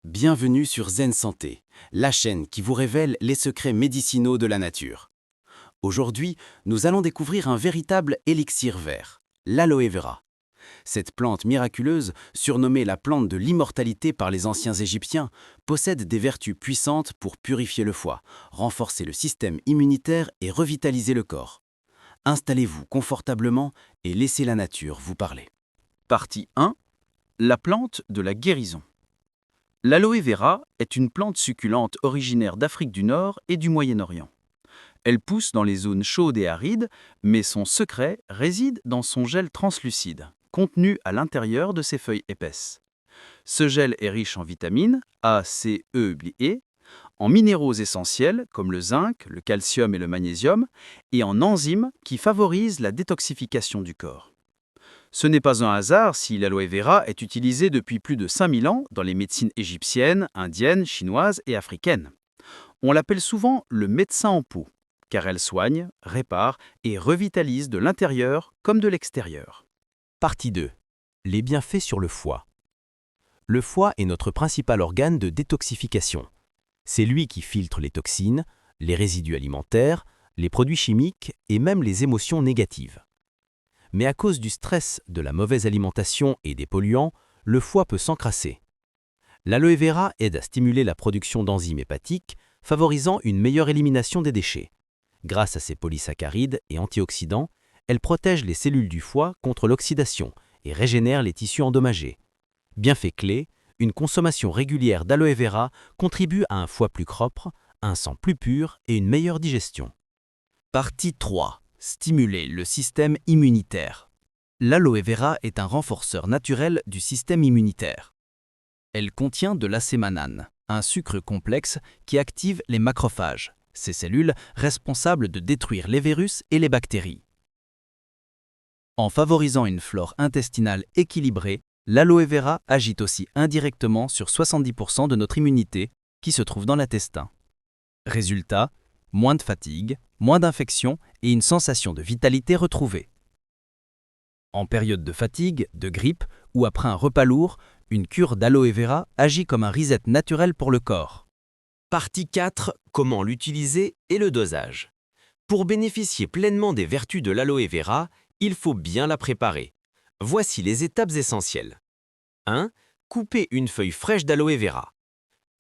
Bienvenue sur Zen Santé, la chaîne qui vous révèle les secrets médicinaux de la nature. Aujourd'hui, nous allons découvrir un véritable élixir vert, l'aloe vera. Cette plante miraculeuse, surnommée la plante de l'immortalité par les anciens Égyptiens, possède des vertus puissantes pour purifier le foie, renforcer le système immunitaire et revitaliser le corps. Installez-vous confortablement et laissez la nature vous parler. Partie 1. La plante de la guérison. L'aloe vera est une plante succulente originaire d'Afrique du Nord et du Moyen-Orient. Elle pousse dans les zones chaudes et arides, mais son secret réside dans son gel translucide, contenu à l'intérieur de ses feuilles épaisses. Ce gel est riche en vitamines A, C, E et E, en minéraux essentiels comme le zinc, le calcium et le magnésium, et en enzymes qui favorisent la détoxification du corps. Ce n'est pas un hasard si l'aloe vera est utilisée depuis plus de 5000 ans dans les médecines égyptiennes, indiennes, chinoises et africaines. On l'appelle souvent le médecin en pot, car elle soigne, répare et revitalise de l'intérieur comme de l'extérieur. Partie 2. Les bienfaits sur le foie. Le foie est notre principal organe de détoxification. C'est lui qui filtre les toxines, les résidus alimentaires, les produits chimiques et même les émotions négatives. Mais à cause du stress, de la mauvaise alimentation et des polluants, le foie peut s'encrasser. L'aloe vera aide à stimuler la production d'enzymes hépatiques, favorisant une meilleure élimination des déchets. Grâce à ses polysaccharides et antioxydants, elle protège les cellules du foie contre l'oxydation et régénère les tissus endommagés. Bienfait clé, une consommation régulière d'aloe vera contribue à un foie plus propre, un sang plus pur et une meilleure digestion. Partie 3. Stimuler le système immunitaire. L'aloe vera est un renforceur naturel du système immunitaire. Elle contient de l'acémanane, un sucre complexe qui active les macrophages, ces cellules responsables de détruire les virus et les bactéries. En favorisant une flore intestinale équilibrée, l'aloe vera agit aussi indirectement sur 70% de notre immunité qui se trouve dans l'intestin. Résultat, moins de fatigue, moins d'infections et une sensation de vitalité retrouvée. En période de fatigue, de grippe ou après un repas lourd, une cure d'aloe vera agit comme un reset naturel pour le corps. Partie 4. Comment l'utiliser et le dosage. Pour bénéficier pleinement des vertus de l'aloe vera, il faut bien la préparer. Voici les étapes essentielles. 1. Couper une feuille fraîche d'aloe vera.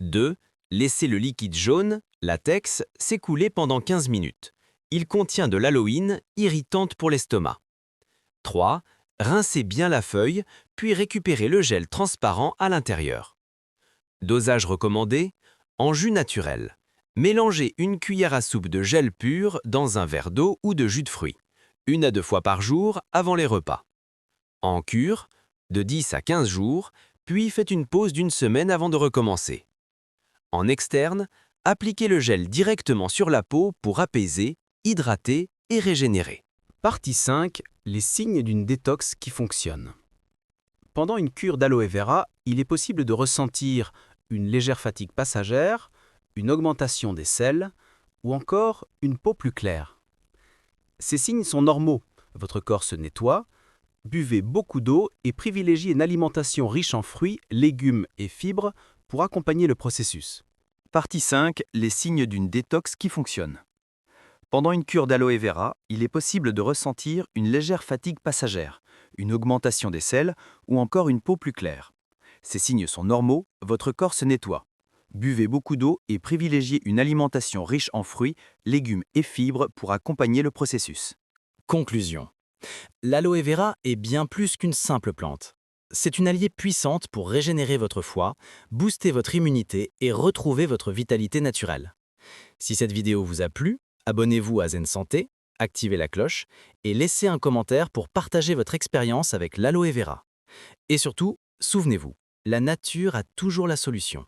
2. Laissez le liquide jaune, latex, s'écouler pendant 15 minutes. Il contient de l'aloïne, irritante pour l'estomac. 3. Rincez bien la feuille, puis récupérez le gel transparent à l'intérieur. Dosage recommandé, en jus naturel. Mélangez une cuillère à soupe de gel pur dans un verre d'eau ou de jus de fruits, 1 à 2 fois par jour avant les repas. En cure, de 10 à 15 jours, puis faites une pause d'1 semaine avant de recommencer. En externe, appliquez le gel directement sur la peau pour apaiser, hydrater et régénérer. Partie 5. Les signes d'une détox qui fonctionne. Pendant une cure d'aloe vera, il est possible de ressentir une légère fatigue passagère, une augmentation des selles ou encore une peau plus claire. Ces signes sont normaux. Votre corps se nettoie, buvez beaucoup d'eau et privilégiez une alimentation riche en fruits, légumes et fibres pour accompagner le processus. Partie 5. Les signes d'une détox qui fonctionne. Pendant une cure d'aloe vera, il est possible de ressentir une légère fatigue passagère, une augmentation des selles ou encore une peau plus claire. Ces signes sont normaux, votre corps se nettoie. Buvez beaucoup d'eau et privilégiez une alimentation riche en fruits, légumes et fibres pour accompagner le processus. Conclusion. L'aloe vera est bien plus qu'une simple plante. C'est une alliée puissante pour régénérer votre foie, booster votre immunité et retrouver votre vitalité naturelle. Si cette vidéo vous a plu, abonnez-vous à Zen Santé, activez la cloche et laissez un commentaire pour partager votre expérience avec l'aloe vera. Et surtout, souvenez-vous, la nature a toujours la solution.